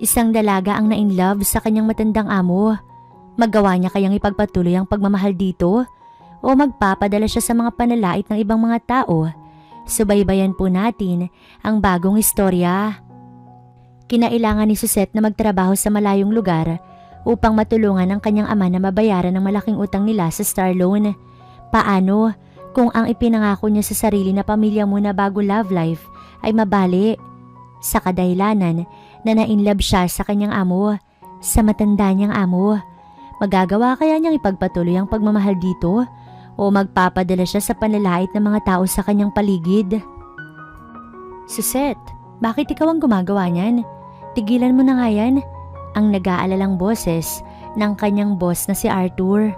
Isang dalaga ang na-inlove sa kanyang matandang amo. Magawa niya kayang ipagpatuloy ang pagmamahal dito o magpapadala siya sa mga panalait ng ibang mga tao? Subaybayan po natin ang bagong istorya. Kinailangan ni Suzette na magtrabaho sa malayong lugar upang matulungan ang kanyang ama na mabayaran ang malaking utang nila sa Star Loan. Paano kung ang ipinangako niya sa sarili na pamilya muna bago love life ay mabali? Sa kadahilanan na na-inlove siya sa kanyang amo, sa matanda niyang amo. Magagawa kaya niyang ipagpatuloy ang pagmamahal dito o magpapadala siya sa panlalait ng mga tao sa kanyang paligid? Suzette, bakit ikaw ang gumagawa niyan? Tigilan mo na nga yan. Ang nag-aalalang boses ng kanyang boss na si Arthur.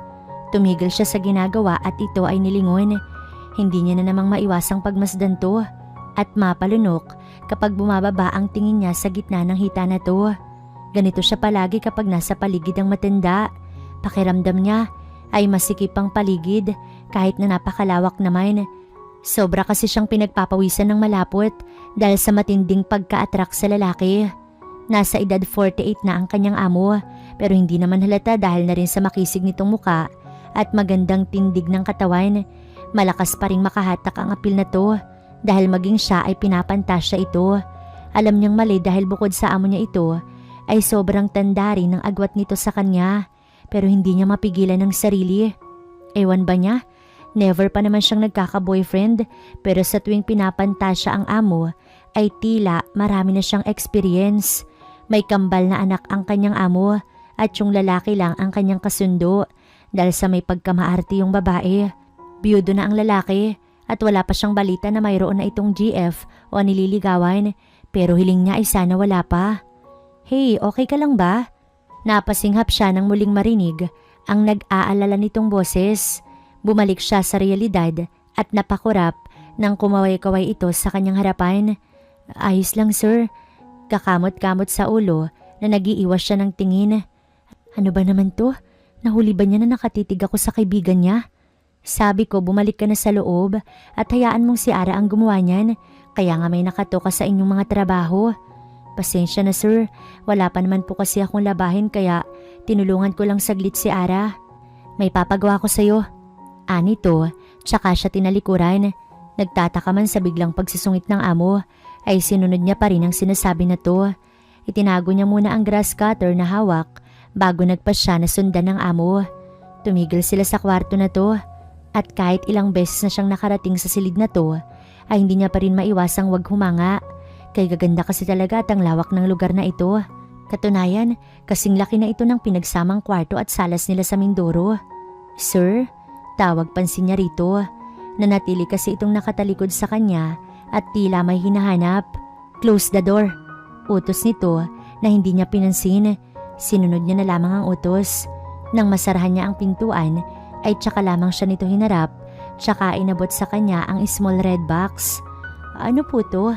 Tumigil siya sa ginagawa at ito ay nilingon. Hindi niya na namang maiwasang pagmasdan to at mapalunok kapag bumababa ang tingin niya sa gitna ng hita na to. Ganito siya palagi kapag nasa paligid ang matanda. Pakiramdam niya ay masikip ang paligid kahit na napakalawak naman. Sobra kasi siyang pinagpapawisan ng malapot dahil sa matinding pagka-attract sa lalaki. Nasa edad 48 na ang kanyang amo pero hindi naman halata dahil na rin sa makisig nitong muka at magandang tindig ng katawan. Malakas pa rin makahatak ang apil na to dahil maging siya ay pinapantasya ito. Alam niyang mali dahil bukod sa amo niya ito ay sobrang tanda rin ng agwat nito sa kanya pero hindi niya mapigilan ng sarili. Ewan ba niya? Never pa naman siyang nagkaka-boyfriend pero sa tuwing pinapantasya ang amo ay tila marami na siyang experience. May kambal na anak ang kanyang amo at yung lalaki lang ang kanyang kasundo dahil sa may pagkamaarte yung babae. Biyudo na ang lalaki at wala pa siyang balita na mayroon na itong GF o nililigawan pero hiling niya ay sana wala pa. Hey, okay ka lang ba? Napasinghap siya nang muling marinig ang nag-aalala nitong boses. Bumalik siya sa realidad at napakurap nang kumaway-kaway ito sa kanyang harapan. Ayos lang sir, kakamot-kamot sa ulo na nag-iiwas siya ng tingin. Ano ba naman to? Nahuli ba niya na nakatitig ako sa kaibigan niya? Sabi ko bumalik ka na sa loob at hayaan mong si Ara ang gumawa niyan, kaya nga may nakatoka sa inyong mga trabaho. Pasensya na sir, wala pa naman po kasi akong labahin kaya tinulungan ko lang saglit si Ara. May papagawa ko sa'yo. Anito, tsaka siya tinalikuran. Nagtataka man sa biglang pagsisungit ng amo, ay sinunod niya pa rin ang sinasabi na to. Itinago niya muna ang grass cutter na hawak bago nagpasya na sundan ng amo. Tumigil sila sa kwarto na to at kahit ilang beses na siyang nakarating sa silid na to, ay hindi niya pa rin maiwasang wag humanga. Kay gaganda kasi talaga at ang lawak ng lugar na ito. Katunayan, kasing laki na ito ng pinagsamang kwarto at salas nila sa Mindoro. Sir? Tawag pansin niya rito. Nanatili kasi itong nakatalikod sa kanya at tila may hinahanap. Close the door. Utos nito na hindi niya pinansin. Sinunod niya na lamang ang utos. Nang masarahan niya ang pintuan ay tsaka lamang siya nito hinarap. Tsaka inabot sa kanya ang small red box. Ano po to?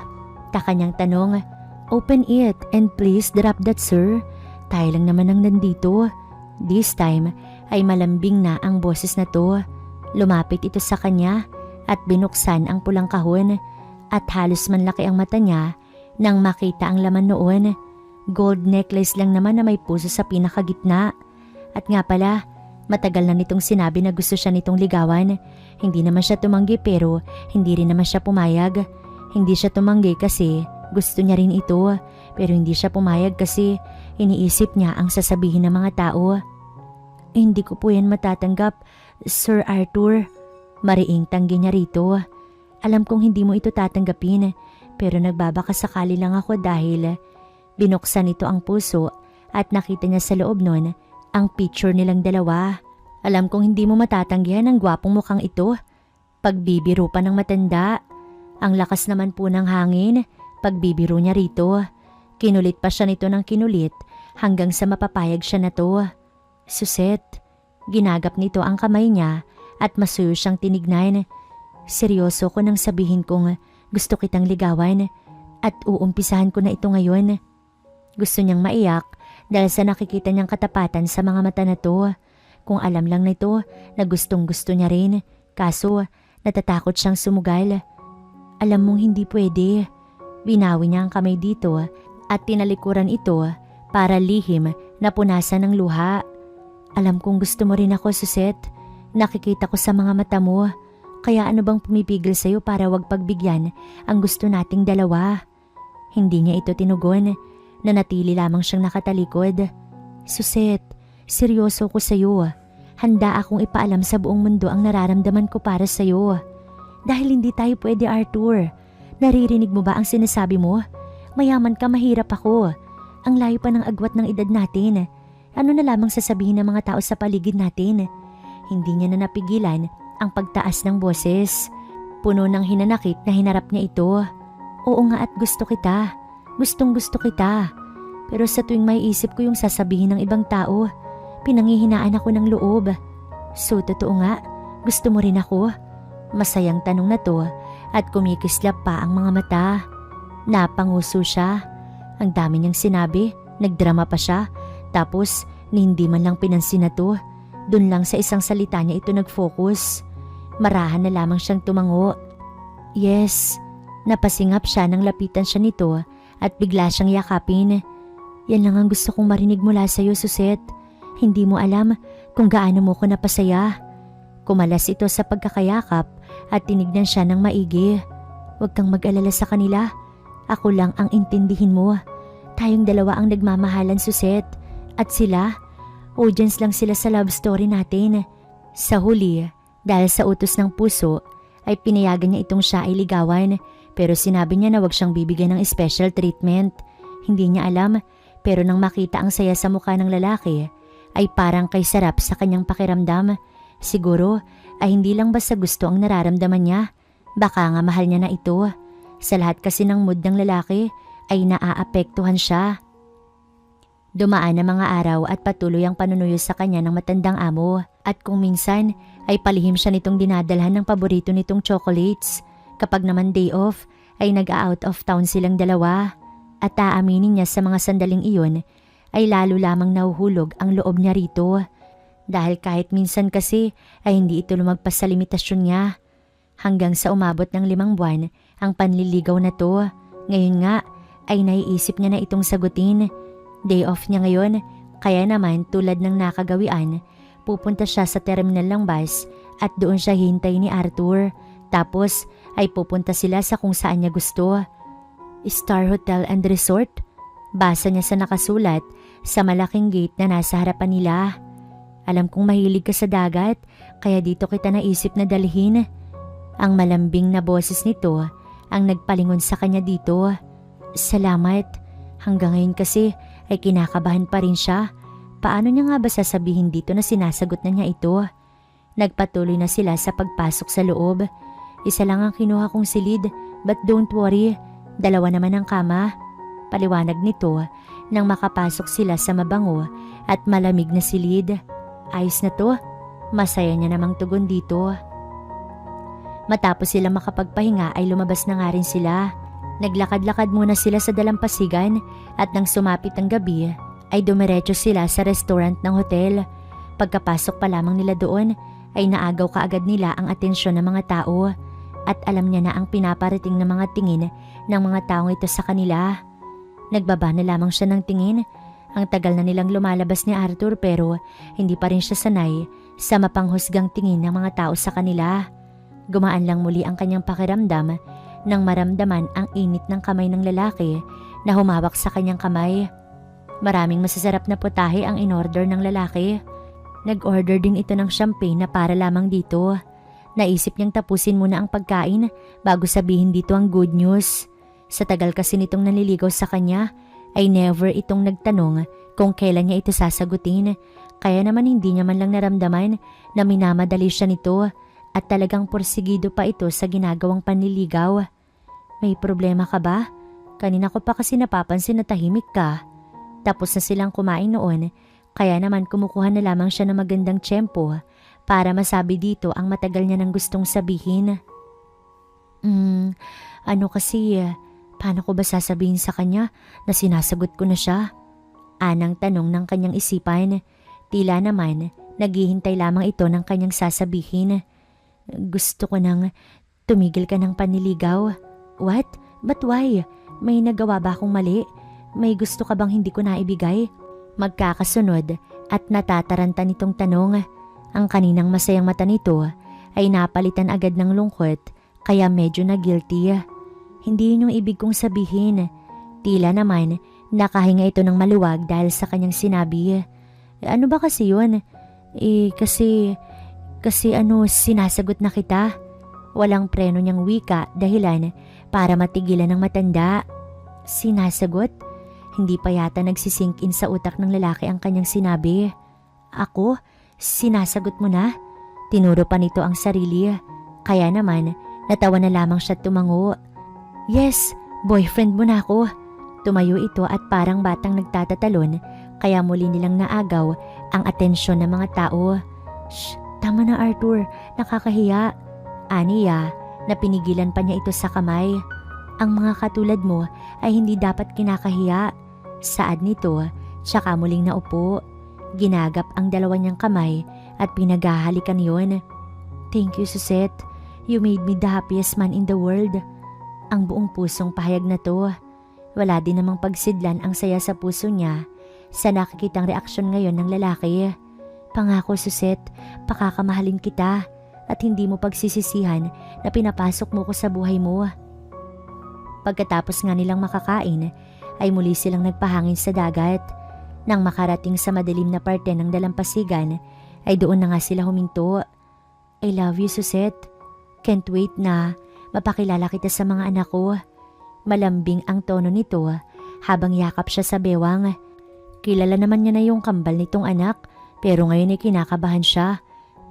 Taka niyang tanong. Open it and please drop that sir. Tayo lang naman ang nandito. This time ay malambing na ang boses na to. Lumapit ito sa kanya at binuksan ang pulang kahon at halos manlaki ang mata niya nang makita ang laman noon. Gold necklace lang naman na may puso sa pinakagitna. At nga pala, matagal na nitong sinabi na gusto siya nitong ligawan. Hindi naman siya tumanggi pero hindi rin naman siya pumayag. Hindi siya tumanggi kasi gusto niya rin ito pero hindi siya pumayag kasi iniisip niya ang sasabihin ng mga tao. Hindi ko po yan matatanggap, Sir Arthur. Mariing tanggi niya rito. Alam kong hindi mo ito tatanggapin pero nagbabakasakali lang ako dahil binuksan nito ang puso at nakita niya sa loob nun ang picture nilang dalawa. Alam kong hindi mo matatanggihan ang gwapong mukhang ito. Pagbibiro pa ng matanda. Ang lakas naman po ng hangin. Pagbibiro niya rito. Kinulit pa siya nito ng kinulit hanggang sa mapapayag siya na to. Suzette, ginagap nito ang kamay niya at masuyo siyang tinignan. Seryoso ko nang sabihin kong gusto kitang ligawan at uumpisahan ko na ito ngayon. Gusto niyang maiyak dahil sa nakikita niyang katapatan sa mga mata na to. Kung alam lang nito na gustong gusto niya rin, kaso natatakot siyang sumugal. Alam mong hindi pwede. Binawi niya ang kamay dito at tinalikuran ito para lihim na punasan ng luha. Alam kong gusto mo rin ako, Suzette. Nakikita ko sa mga mata mo. Kaya ano bang pumipigil sa'yo para wag pagbigyan ang gusto nating dalawa? Hindi niya ito tinugon. Nanatili lamang siyang nakatalikod. Suzette, seryoso ko sa'yo. Handa akong ipaalam sa buong mundo ang nararamdaman ko para sa'yo. Dahil hindi tayo pwede, Arthur. Naririnig mo ba ang sinasabi mo? Mayaman ka, mahirap ako. Ang layo pa ng agwat ng edad natin. Ano na lamang sasabihin ng mga tao sa paligid natin? Hindi niya na napigilan ang pagtaas ng boses. Puno ng hinanakit na hinarap niya ito. Oo nga at gusto kita. Gustong gusto kita. Pero sa tuwing may isip ko yung sasabihin ng ibang tao, pinanghihinaan ako ng loob. So totoo nga, gusto mo rin ako? Masayang tanong na to at kumikislap pa ang mga mata. Napanguso siya. Ang dami niyang sinabi, nagdrama pa siya. Tapos hindi man lang pinansin na to. Dun lang sa isang salita niya ito nag-focus. Marahan na lamang siyang tumango. Yes, napasingap siya nang lapitan siya nito at bigla siyang yakapin. Yan lang ang gusto kong marinig mula sa'yo, Suzette. Hindi mo alam kung gaano mo ko napasaya. Kumalas ito sa pagkakayakap at tinignan siya ng maigi. Huwag kang mag-alala sa kanila. Ako lang ang intindihin mo. Tayong dalawa ang nagmamahalan, Suzette. At sila, audience lang sila sa love story natin. Sa huli, dahil sa utos ng puso, ay pinayagan niya itong siya ay ligawan. Pero sinabi niya na huwag siyang bibigyan ng special treatment. Hindi niya alam, pero nang makita ang saya sa mukha ng lalaki, ay parang kay sarap sa kanyang pakiramdam. Siguro ay hindi lang basta gusto ang nararamdaman niya. Baka nga mahal niya na ito. Sa lahat kasi ng mood ng lalaki ay naaapektuhan siya. Dumaan ang mga araw at patuloy ang panunuyo sa kanya ng matandang amo. At kung minsan ay palihim siya nitong dinadalhan ng paborito nitong chocolates. Kapag naman day off ay nag-out of town silang dalawa. At aaminin niya sa mga sandaling iyon ay lalo lamang nahuhulog ang loob niya rito. Dahil kahit minsan kasi ay hindi ito lumagpas sa limitasyon niya. Hanggang sa umabot ng 5 buwan ang panliligaw na to. Ngayon nga ay naiisip niya na itong sagutin. Day off niya ngayon, kaya naman tulad ng nakagawian, pupunta siya sa terminal ng bus at doon siya hintay ni Arthur. Tapos ay pupunta sila sa kung saan niya gusto. Star Hotel and Resort? Basa niya sa nakasulat sa malaking gate na nasa harapan nila. Alam kong mahilig ka sa dagat, kaya dito kita naisip na dalhin. Ang malambing na boses nito ang nagpalingon sa kanya dito. Salamat. Hanggang ngayon kasi ay kinakabahan pa rin siya. Paano niya nga ba sasabihin dito na sinasagot na niya ito? Nagpatuloy na sila sa pagpasok sa loob. Isa lang ang kinuha kong silid, but don't worry, 2 naman ang kama. Paliwanag nito nang makapasok sila sa mabango at malamig na silid. Ayos na to, masaya niya namang tugon dito. Matapos sila makapagpahinga ay lumabas na nga rin sila. Naglakad-lakad muna sila sa dalampasigan at nang sumapit ang gabi ay dumiretso sila sa restaurant ng hotel. Pagkapasok pa lamang nila doon ay naagaw kaagad nila ang atensyon ng mga tao at alam niya na ang pinaparating ng mga tingin ng mga taong ito sa kanila. Nagbaba na lamang siya ng tingin. Ang tagal na nilang lumalabas ni Arthur pero hindi pa rin siya sanay sa mapanghusgang tingin ng mga tao sa kanila. Gumaan lang muli ang kanyang pakiramdam nang maramdaman ang init ng kamay ng lalaki na humawak sa kanyang kamay. Maraming masasarap na putahe ang in-order ng lalaki. Nag-order din ito ng champagne na para lamang dito. Naisip niyang tapusin muna ang pagkain bago sabihin dito ang good news. Sa tagal kasi nitong naliligaw sa kanya, ay never itong nagtanong kung kailan niya ito sasagutin. Kaya naman hindi niya man lang naramdaman na minamadali siya nito at talagang porsigido pa ito sa ginagawang panliligaw. May problema ka ba? Kanina ko pa kasi napapansin na tahimik ka. Tapos na silang kumain noon, kaya naman kumukuha na lamang siya ng magandang tiyempo para masabi dito ang matagal niya nang gustong sabihin. Ano kasi, paano ko ba sasabihin sa kanya na sinasagot ko na siya? Anang tanong ng kanyang isipan. Tila naman, naghihintay lamang ito ng kanyang sasabihin. Gusto ko nang tumigil ka ng panliligaw. What? But why? May nagawa ba akong mali? May gusto ka bang hindi ko naibigay? Magkakasunod at natataranta nitong tanong. Ang kaninang masayang mata nito ay napalitan agad ng lungkot kaya medyo na guilty. Hindi yun yung ibig kong sabihin. Tila naman nakahinga ito ng maluwag dahil sa kanyang sinabi. Ano ba kasi yun? Kasi sinasagot na kita. Walang preno niyang wika dahilan para matigilan ng matanda. Sinasagot? Hindi pa yata nagsisink in sa utak ng lalaki ang kanyang sinabi. Ako? Sinasagot mo na? Tinuro pa nito ang sarili. Kaya naman, natawa na lamang siya tumango. Yes, boyfriend mo na ako. Tumayo ito at parang batang nagtatatalon kaya muli nilang naagaw ang atensyon ng mga tao. Shh, tama na Arthur, nakakahiya. Aniya na pinigilan pa niya ito sa kamay. Ang mga katulad mo ay hindi dapat kinakahiya. Saad nito, tsaka muling naupo. Ginagap ang dalawa niyang kamay at pinaghahalikan yon. Thank you, Suzette. You made me the happiest man in the world. Ang buong pusong pahayag na to. Wala din namang pagsidlan ang saya sa puso niya sa nakikitang reaksyon ngayon ng lalaki. Pangako, Suzette, pakakamahalin kita at hindi mo pagsisisihan na pinapasok mo ko sa buhay mo. Pagkatapos nga nilang makakain, ay muli silang nagpahangin sa dagat. Nang makarating sa madilim na parte ng dalampasigan, ay doon na nga sila huminto. I love you, Suzette. Can't wait na mapakilala kita sa mga anak ko. Malambing ang tono nito habang yakap siya sa bewang. Kilala naman niya na yung kambal nitong anak pero ngayon ay kinakabahan siya.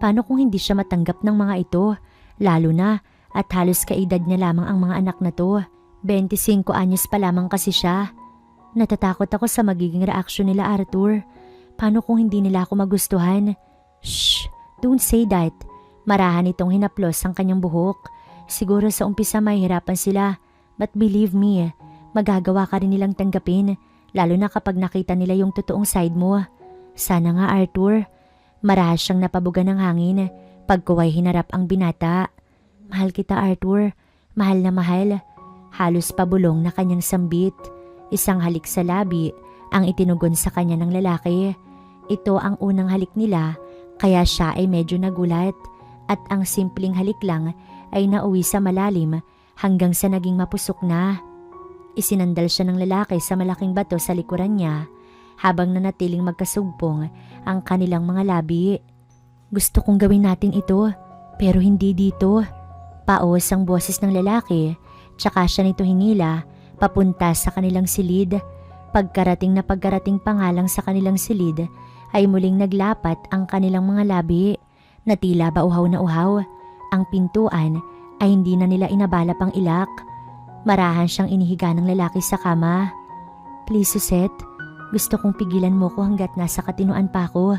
Paano kung hindi siya matanggap ng mga ito? Lalo na at halos kaedad niya lamang ang mga anak na to. 25 anyos pa lamang kasi siya. Natatakot ako sa magiging reaksyon nila, Arthur. Paano kung hindi nila ako magustuhan? Shh! Don't say that. Marahan itong hinaplos ang kanyang buhok. Siguro sa umpisa mahirapan sila. But believe me, magagawa ka rin nilang tanggapin. Lalo na kapag nakita nila yung totoong side mo. Sana nga, Arthur. Marahas siyang napabuga ng hangin pagkuway hinarap ang binata. Mahal kita, Arthur. Mahal na mahal. Halos pabulong na kanyang sambit. Isang halik sa labi ang itinugon sa kanya ng lalaki. Ito ang unang halik nila kaya siya ay medyo nagulat at ang simpleng halik lang ay nauwi sa malalim hanggang sa naging mapusok na. Isinandal siya ng lalaki sa malaking bato sa likuran niya habang nanatiling magkasugpong ang kanilang mga labi. Gusto kong gawin natin ito pero hindi dito. Paos ang boses ng lalaki tsaka siya nito hinila papunta sa kanilang silid. Pagkarating pa nga lang sa kanilang silid ay muling naglapat ang kanilang mga labi na tila ba uhaw na uhaw. Ang pintuan ay hindi na nila inabala pang ilak. Marahan siyang inihiga ng lalaki sa kama. Please, Suzette, gusto kong pigilan mo ko hanggat nasa katinuan pa ako.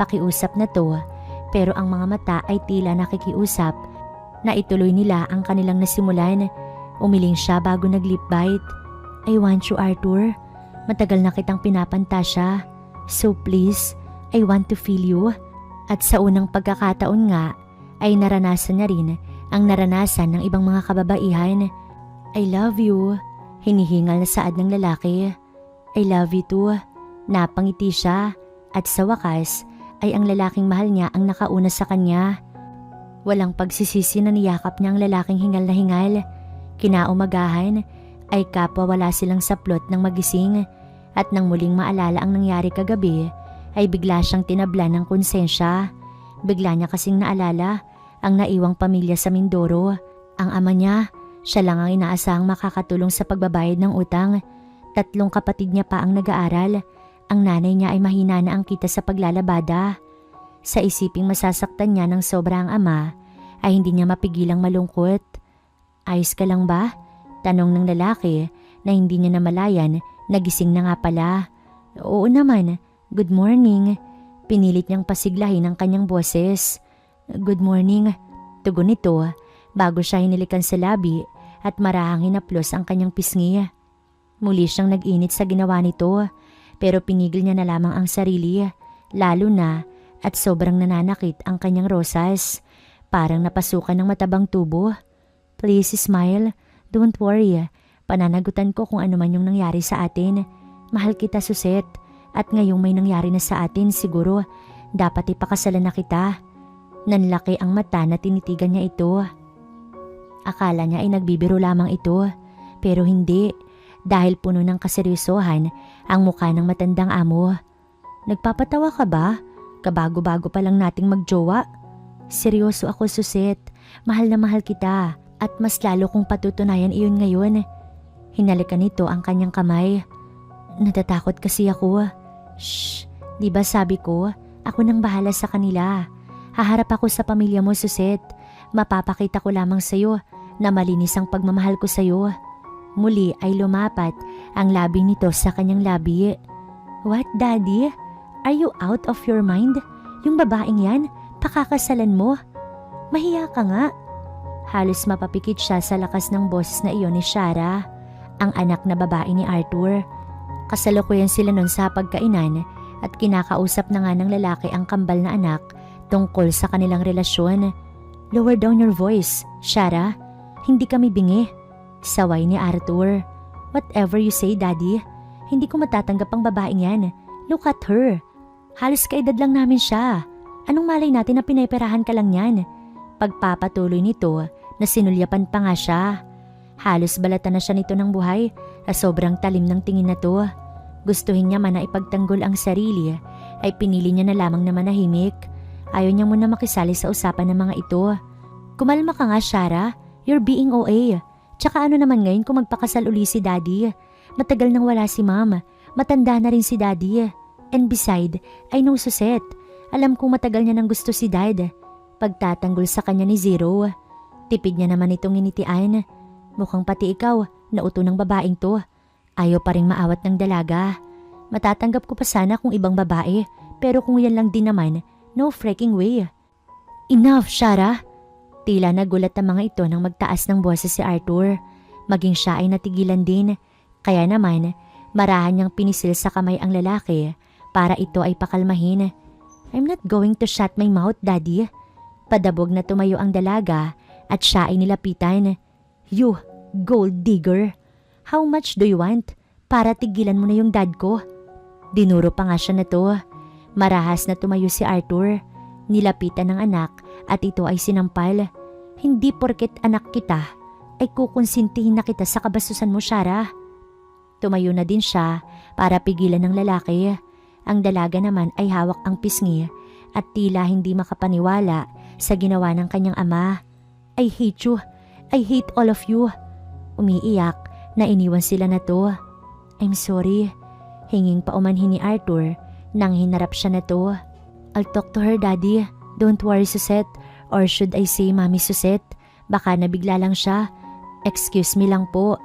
Pakiusap na to pero ang mga mata ay tila nakikiusap na ituloy nila ang kanilang nasimulan. Umiling siya bago nag-lip bite. I want you, Arthur. Matagal na kitang pinapantasya. So please, I want to feel you. At sa unang pagkakataon nga, ay naranasan niya rin ang naranasan ng ibang mga kababaihan. I love you. Hinihingal na saad ng lalaki. I love you too. Napangiti siya at sa wakas ay ang lalaking mahal niya ang nakauna sa kanya. Walang pagsisisi na niyakap niya ang lalaking hingal na hingal. Kinaumagahan ay kapwa wala silang saplot ng magising at nang muling maalala ang nangyari kagabi ay bigla siyang tinablan ng konsensya. Bigla niya kasing naalala ang naiwang pamilya sa Mindoro. Ang ama niya, siya lang ang inaasahang makakatulong sa pagbabayad ng utang. 3 kapatid niya pa ang nag-aaral. Ang nanay niya ay mahina na ang kita sa paglalabada. Sa isiping masasaktan niya ng sobra ang ama ay hindi niya mapigilang malungkot. Ayos ka lang ba? Tanong ng lalaki na hindi niya namalayan, nagising na nga pala. Oo naman, good morning. Pinilit niyang pasiglahin ang kanyang boses. Good morning, tugon nito bago siya hinilikan sa labi at marahang hinaplos ang kanyang pisngi. Muli siyang nag-init sa ginawa nito pero pinigil niya na lamang ang sarili lalo na at sobrang nananakit ang kanyang rosas. Parang napasukan ng matabang tubo. Please smile, don't worry. Pananagutan ko kung ano man yung nangyari sa atin. Mahal kita, Suset. At ngayong may nangyari na sa atin, siguro dapat ipakasalan na kita. Nanlaki ang mata na tinitigan niya ito. Akala niya ay nagbibiro lamang ito, pero hindi, dahil puno ng kaseryosohan ang mukha ng matandang amo. Nagpapatawa ka ba? Kabago-bago pa lang nating magjowa. Seryoso ako, Suset. Mahal na mahal kita at mas lalo kong patutunayan iyon ngayon. Hinalikan nito ang kanyang kamay. Natatakot kasi ako. Shh, di ba sabi ko, ako nang bahala sa kanila. Haharap ako sa pamilya mo, Suset. Mapapakita ko lamang sa'yo na malinis ang pagmamahal ko sa'yo. Muli ay lumapat ang labi nito sa kanyang labi. What, Daddy? Are you out of your mind? Yung babaeng yan, pakakasalan mo? Mahiya ka nga. Halos mapapikit siya sa lakas ng boses na iyon ni Shara, ang anak na babae ni Arthur. Kasalukuyan sila nun sa pagkainan at kinakausap na nga ng lalaki ang kambal na anak tungkol sa kanilang relasyon. Lower down your voice, Shara. Hindi kami bingi. Saway ni Arthur. Whatever you say, Daddy. Hindi ko matatanggap ang babaeng yan. Look at her. Halos kaedad lang namin siya. Anong malay natin na pineperahan ka lang yan? Pagpapatuloy nito na sinulyapan pa nga siya. Halos balatan na siya nito ng buhay na sobrang talim ng tingin na to. Gustuhin niya man na ipagtanggol ang sarili ay pinili niya na lamang na manahimik. Ayaw niya muna makisali sa usapan ng mga ito. Kumalma ka nga, Shara. You're being OA. Tsaka ano naman ngayon kung magpakasal uli si Daddy? Matagal nang wala si Mom. Matanda na rin si Daddy. And beside, I know Suset. Alam kong matagal niya nang gusto si Dad. Pagtatanggol sa kanya ni Zero. Tipid niya naman itong initian. Mukhang pati ikaw, nauto ng babaeng to. Ayaw pa rin maawat ng dalaga. Matatanggap ko pa sana kung ibang babae, pero kung yan lang din naman, no freaking way. Enough, Shara. Tila nagulat ang mga ito nang magtaas ng boses si Arthur. Maging siya ay natigilan din. Kaya naman, marahan niyang pinisil sa kamay ang lalaki para ito ay pakalmahin. I'm not going to shut my mouth, Daddy. Padabog na tumayo ang dalaga at siya ay nilapitan. You, gold digger. How much do you want? Para tigilan mo na yung dad ko. Dinuro pa nga siya na to. Marahas na tumayo si Arthur. Nilapitan ng anak at ito ay sinampal. Hindi porket anak kita ay kukonsintihin na kita sa kabastusan mo, Shara. Tumayo na din siya para pigilan ng lalaki. Ang dalaga naman ay hawak ang pisngi at tila hindi makapaniwala sa ginawa ng kanyang ama. I hate you. I hate all of you. Umiiyak na iniwan sila na to. I'm sorry. Hinging paumanhin ni Arthur nang hinarap siya na to. I'll talk to her, Daddy. Don't worry, Suset. Or should I say, Mami Suset? Baka nabigla lang siya. Excuse me lang po.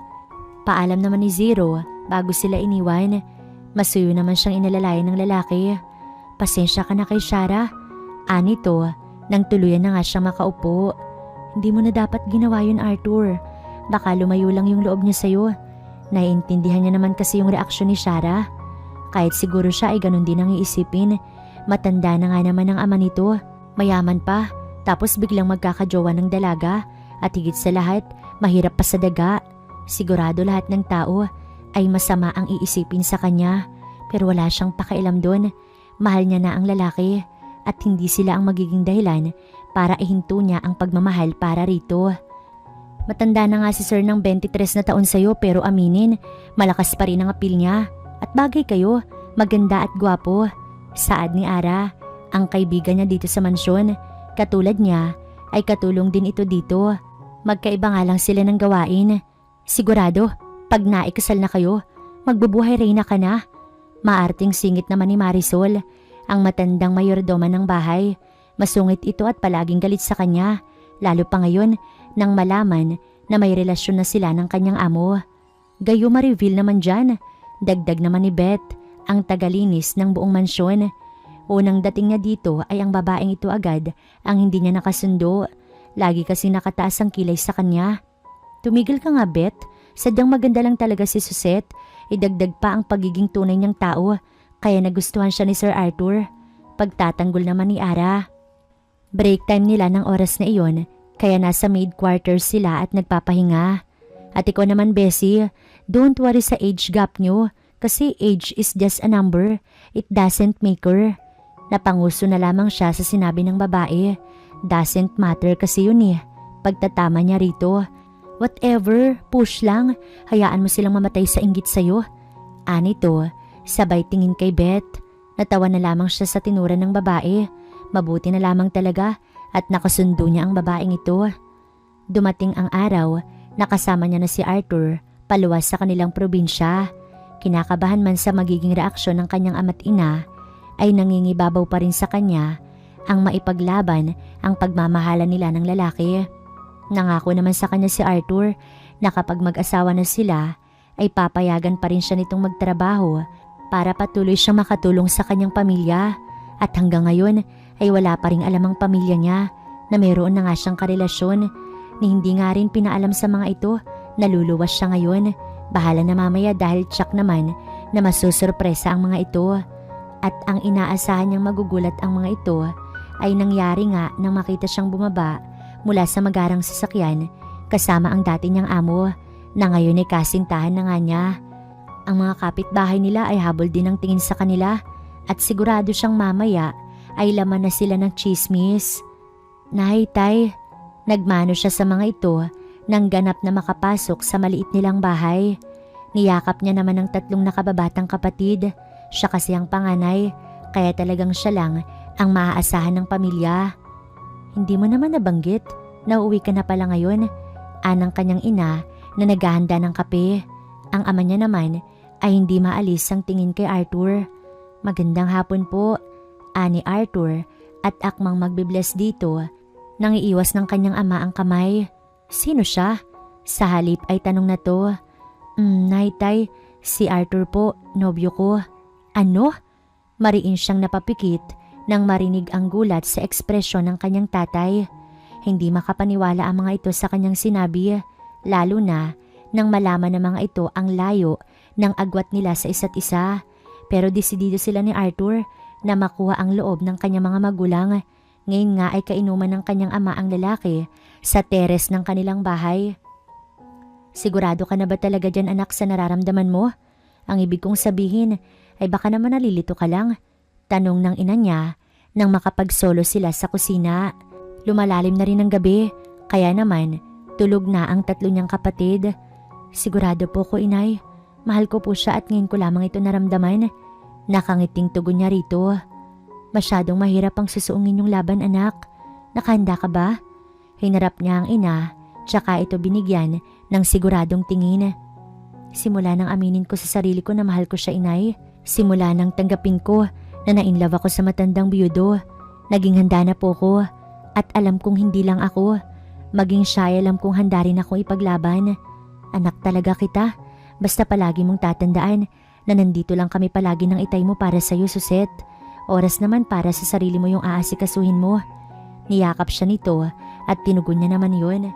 Paalam naman ni Zero bago sila iniwan. Masuyo naman siyang inalalayan ng lalaki. Pasensya ka na kay Shara. Anito, nang tuluyan na nga siyang makaupo. Hindi mo na dapat ginawa yun, Arthur. Baka lumayo lang yung loob niya sa'yo. Naiintindihan niya naman kasi yung reaksyon ni Shara. Kahit siguro siya ay ganun din ang iisipin. Matanda na nga naman ang ama nito. Mayaman pa. Tapos biglang magkakajowa ng dalaga. At higit sa lahat, mahirap pa sa daga. Sigurado lahat ng tao ay masama ang iisipin sa kanya. Pero wala siyang pakialam doon. Mahal niya na ang lalaki. At hindi sila ang magiging dahilan para ihinto niya ang pagmamahal para rito. Matanda na nga si Sir ng 23 na taon sa'yo pero aminin, malakas pa rin ang appeal niya. At bagay kayo, maganda at gwapo. Saad ni Ara, ang kaibigan niya dito sa mansyon. Katulad niya, ay katulong din ito dito. Magkaiba nga lang sila ng gawain. Sigurado, pag naikasal na kayo, magbubuhay reyna ka na. Maarting singit naman ni Marisol, ang matandang mayordoma ng bahay. Masungit ito at palaging galit sa kanya, lalo pa ngayon nang malaman na may relasyon na sila ng kanyang amo. Gayo ma-reveal naman dyan. Dagdag naman ni Beth, ang tagalinis ng buong mansyon. Unang dating niya dito ay ang babaeng ito agad ang hindi niya nakasundo. Lagi kasi nakataas ang kilay sa kanya. Tumigil ka nga, Beth. Sadyang maganda lang talaga si Suset. Idagdag pa ang pagiging tunay niyang tao. Kaya nagustuhan siya ni Sir Arthur. Pagtatanggol naman ni Ara. Break time nila ng oras na iyon, kaya nasa maid quarters sila at nagpapahinga. At ikaw naman, Bessie, don't worry sa age gap nyo kasi age is just a number. It doesn't make her. Napanguso na lamang siya sa sinabi ng babae. Doesn't matter kasi yun eh. Pagtatama niya rito. Whatever, push lang. Hayaan mo silang mamatay sa inggit sa'yo. Anito, sabay tingin kay Beth. Natawa na lamang siya sa tinura ng babae. Mabuti na lamang talaga at nakasundo niya ang babaeng ito. Dumating ang araw, nakasama niya na si Arthur paluwas sa kanilang probinsya. Kinakabahan man sa magiging reaksyon ng kanyang ama't ina, ay nangingibabaw pa rin sa kanya ang maipaglaban ang pagmamahalan nila ng lalaki. Nangako naman sa kanya si Arthur na kapag mag-asawa na sila ay papayagan pa rin siya nitong magtrabaho para patuloy siyang makatulong sa kanyang pamilya. At hanggang ngayon ay wala pa ring alam ang pamilya niya na mayroon na nga siyang karelasyon ni hindi nga rin pinaalam sa mga ito. Naluluwas siya ngayon. Bahala na mamaya dahil tsak naman na masusurpresa ang mga ito. At ang inaasahan niyang magugulat ang mga ito ay nangyari nga nang makita siyang bumaba mula sa magarang sasakyan kasama ang dati niyang amo na ngayon ay kasintahan na nga niya. Ang mga kapitbahay nila ay habol din ang tingin sa kanila at sigurado siyang mamaya ay laman na sila ng chismis. Nay, tay, nagmano siya sa mga ito nang ganap na makapasok sa maliit nilang bahay. Niyakap niya naman ang tatlong nakababatang kapatid. Siya kasi ang panganay, kaya talagang siya lang ang maaasahan ng pamilya. Hindi mo naman nabanggit na uuwi ka na pala ngayon, anang kanyang ina na naghahanda ng kape. Ang ama niya naman ay hindi maalis ang tingin kay Arthur. Magandang hapon po, ani Arthur at akmang magbibless dito nang iiwas ng kanyang ama ang kamay. Sino siya? Sa halip ay tanong na to. Nay, tay, si Arthur po, nobyo ko. Ano? Mariin siyang napapikit nang marinig ang gulat sa ekspresyon ng kanyang tatay. Hindi makapaniwala ang mga ito sa kanyang sinabi, lalo na nang malaman ng mga ito ang layo ng agwat nila sa isa't isa. Pero desidido sila ni Arthur na makuha ang loob ng kanyang mga magulang. Ngayon nga ay kainuman ng kanyang ama ang lalaki sa teres ng kanilang bahay. Sigurado ka na ba talaga dyan, anak, sa nararamdaman mo? Ang ibig kong sabihin ay baka naman nalilito ka lang. Tanong ng ina niya nang makapagsolo sila sa kusina. Lumalalim na rin ang gabi, kaya naman tulog na ang tatlo niyang kapatid. Sigurado po ko, inay. Mahal ko po siya at ngayon ko lamang ito naramdaman. Nakangiting tugon niya rito. Masyadong mahirap ang susuungin yung laban, anak. Nakahanda ka ba? Hinarap niya ang ina, tsaka ito binigyan ng siguradong tingin. Simula nang aminin ko sa sarili ko na mahal ko siya, inay. Simula nang tanggapin ko na nainlove ako sa matandang biyudo. Naging handa na po ko at alam kong hindi lang ako. Maging siya ay alam kong handa rin akong ipaglaban. Anak talaga kita. Basta palagi mong tatandaan na nandito lang kami palagi ng itay mo para sa'yo, Suset. Oras naman para sa sarili mo yung aasikasuhin mo. Niyakap siya nito at tinugon niya naman yun.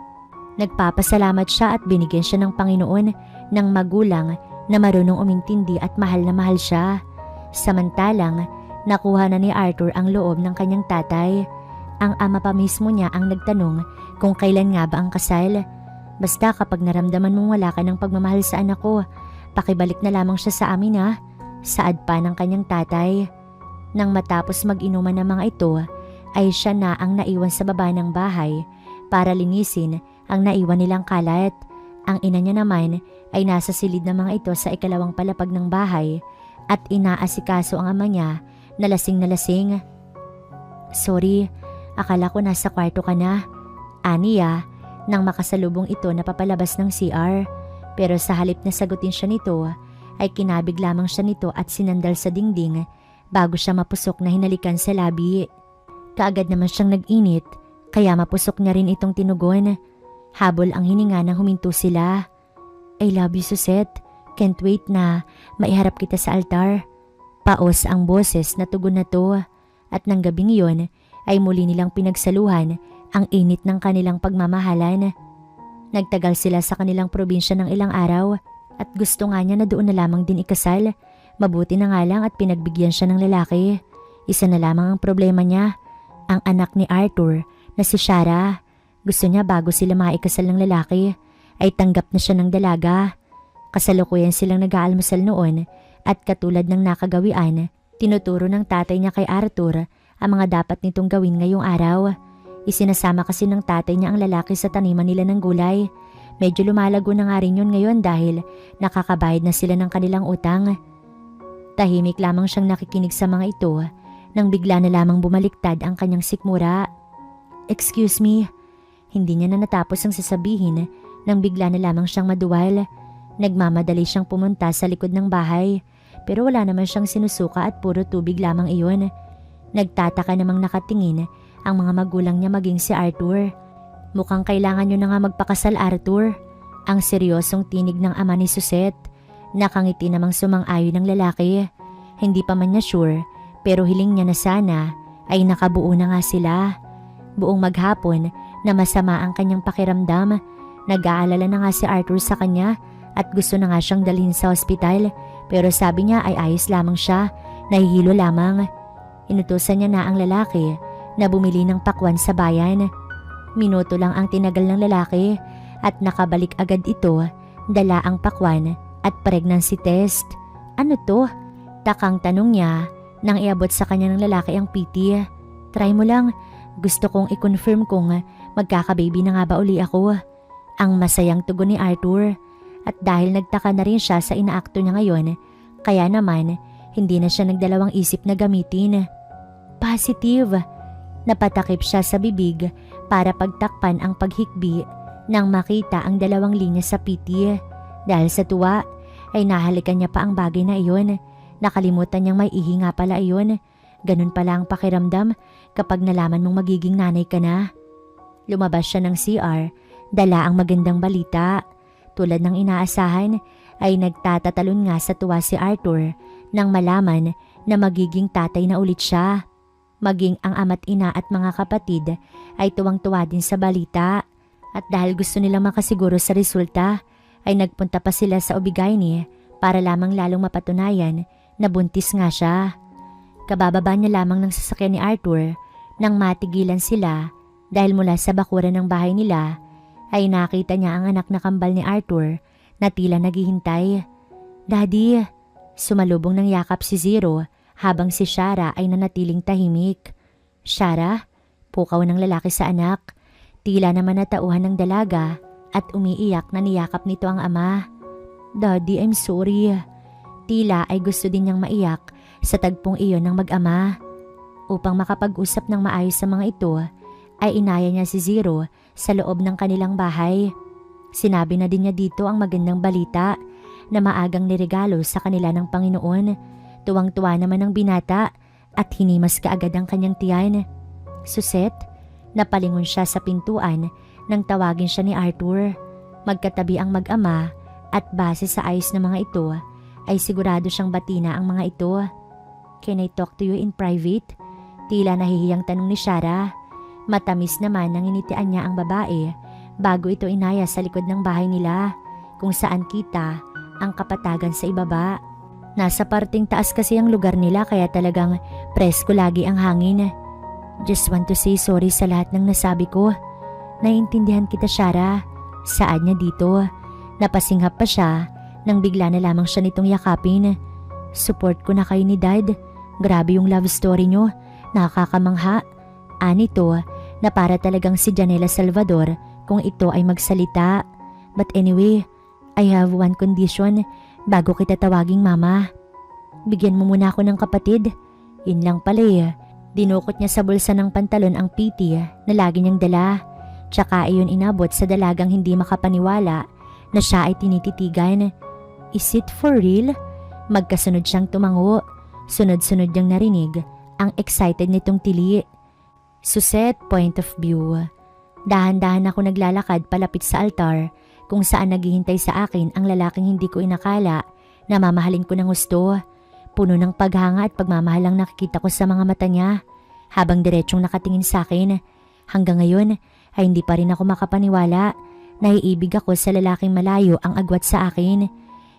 Nagpapasalamat siya at binigyan siya ng Panginoon ng magulang na marunong umintindi at mahal na mahal siya. Samantalang, nakuha na ni Arthur ang loob ng kanyang tatay. Ang ama pa mismo niya ang nagtanong kung kailan nga ba ang kasal. Basta kapag naramdaman mong wala ka ng pagmamahal sa anak ko, pakibalik na lamang siya sa amin, ha. Saad pa ng kanyang tatay. Nang matapos mag-inuman ng mga ito, ay siya na ang naiwan sa baba ng bahay para linisin ang naiwan nilang kalat. Ang ina niya naman ay nasa silid ng mga ito sa ikalawang palapag ng bahay at inaasikaso ang ama niya na lasing. Sorry, akala ko nasa kwarto ka na. Aniya, nang makasalubong ito na papalabas ng CR. Pero sa halip na sagutin siya nito, ay kinabig lamang siya nito at sinandal sa dingding bago siya mapusok na hinalikan sa labi. Kaagad naman siyang nag-init, kaya mapusok niya rin itong tinugon. Habol ang hininga nang huminto sila. I love you, Suset. Can't wait na maiharap kita sa altar. Paos ang boses na tugon na to. At nang gabing iyon ay muli nilang pinagsaluhan ang init ng kanilang pagmamahalan. Nagtagal sila sa kanilang probinsya ng ilang araw at gusto nga niya na doon na lamang din ikasal. Mabuti na nga lang at pinagbigyan siya ng lalaki. Isa na lamang ang problema niya, ang anak ni Arthur na si Shara. Gusto niya bago sila maikasal ng lalaki ay tanggap na siya ng dalaga. Kasalukuyan silang nag-aalmusal noon at katulad ng nakagawian, tinuturo ng tatay niya kay Arthur ang mga dapat nitong gawin ngayong araw. Isinasama kasi ng tatay niya ang lalaki sa taniman nila ng gulay. Medyo lumalago na nga rin yun ngayon dahil nakakabayad na sila ng kanilang utang. Tahimik lamang siyang nakikinig sa mga ito nang bigla na lamang bumaliktad ang kanyang sikmura. "Excuse me." Hindi niya na natapos ang sasabihin nang bigla na lamang siyang maduwal. Nagmamadali siyang pumunta sa likod ng bahay pero wala naman siyang sinusuka at puro tubig lamang iyon. Nagtataka namang nakatingin ang mga magulang niya maging si Arthur. "Mukhang kailangan niyo na nga magpakasal, Arthur." Ang seryosong tinig ng ama ni Suzette. Nakangiti namang sumang-ayon ng lalaki. Hindi pa man niya sure pero hiling niya na sana ay nakabuo na nga sila. Buong maghapon na masama ang kanyang pakiramdam. Nag-aalala na nga si Arthur sa kanya at gusto na nga siyang dalhin sa ospital pero sabi niya ay ayos lamang siya, nahihilo lamang. Inutusan niya na ang lalaki na bumili ng pakwan sa bayan. Minuto lang ang tinagal ng lalaki at nakabalik agad ito, dala ang pakwan at pregnancy test. "Ano to?" Takang tanong niya nang iabot sa kanya ng lalaki ang PT. "Try mo lang. Gusto kong i-confirm kung magkakababy na nga ba uli ako." Ang masayang tugon ni Arthur. At dahil nagtaka na rin siya sa inaakto niya ngayon, kaya naman hindi na siya nagdalawang isip na gamitin. "Positive." Napatakip siya sa bibig para pagtakpan ang paghikbi nang makita ang dalawang linya sa PT. Dahil sa tuwa ay nahalikan niya pa ang bagay na iyon. Nakalimutan niyang may ihi nga pala iyon. Ganun pala ang pakiramdam kapag nalaman mong magiging nanay ka na. Lumabas siya ng CR, dala ang magandang balita. Tulad ng inaasahan ay nagtatatalon nga sa tuwa si Arthur nang malaman na magiging tatay na ulit siya. Maging ang ama't ina at mga kapatid ay tuwang-tuwa din sa balita. At dahil gusto nilang makasiguro sa resulta, ay nagpunta pa sila sa Obigayni para lamang lalong mapatunayan na buntis nga siya. Kabababa niya lamang ng sasakyan ni Arthur nang matigilan sila dahil mula sa bakuran ng bahay nila ay nakita niya ang anak na kambal ni Arthur na tila naghihintay. "Daddy!" Sumalubong ng yakap si Zero habang si Shara ay nanatiling tahimik. "Shara?" Pukaw ng lalaki sa anak. Tila naman natauhan ng dalaga at umiiyak na niyakap nito ang ama. "Daddy, I'm sorry." Tila ay gusto din niyang maiyak sa tagpong iyon ng mag-ama. Upang makapag-usap ng maayos sa mga ito, ay inaya niya si Zero sa loob ng kanilang bahay. Sinabi na din niya dito ang magandang balita na maagang niregalo sa kanila ng Panginoon. Tuwang-tuwa naman ang binata at hinimas kaagad ang kanyang tiyan. "Suzette?" Napalingon siya sa pintuan nang tawagin siya ni Arthur. Magkatabi ang mag-ama at base sa ayos ng mga ito ay sigurado siyang batina ang mga ito. "Can I talk to you in private?" Tila nahihiyang tanong ni Shara. Matamis naman nang initian niya ang babae bago ito inaya sa likod ng bahay nila kung saan kita ang kapatagan sa ibaba. Nasa parting taas kasi ang lugar nila kaya talagang presko lagi ang hangin. "Just want to say sorry sa lahat ng nasabi ko. Naiintindihan kita, Shara." Saad niya dito. Napasinghap pa siya nang bigla na lamang siya nitong yakapin. "Support ko na kayo ni Dad. Grabe yung love story nyo. Nakakamangha." Anito na para talagang si Janela Salvador kung ito ay magsalita. "But anyway, I have one condition bago kita tawaging mama. Bigyan mo muna ako ng kapatid." Yun lang pala eh. Dinukot niya sa bulsa ng pantalon ang PT na lagi niyang dala. Tsaka iyon inabot sa dalagang hindi makapaniwala na siya ay tinititigan. "Is it for real?" Magkasunod siyang tumango. Sunod-sunod niyang narinig ang excited nitong tili. Suzette, point of view. Dahan-dahan ako naglalakad palapit sa altar kung saan naghihintay sa akin ang lalaking hindi ko inakala na mamahalin ko ng gusto. Puno ng paghanga at pagmamahal ang nakikita ko sa mga mata niya habang diretsong nakatingin sa akin. Hanggang ngayon ay hindi pa rin ako makapaniwala na iibig ako sa lalaking malayo ang agwat sa akin.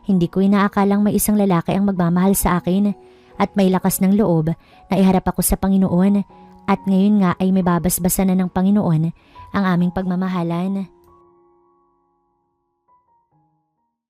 Hindi ko inaakalang may isang lalaki ang magmamahal sa akin at may lakas ng loob na iharap ako sa Panginoon at ngayon nga ay may babasbasan na ng Panginoon ang aming pagmamahalan.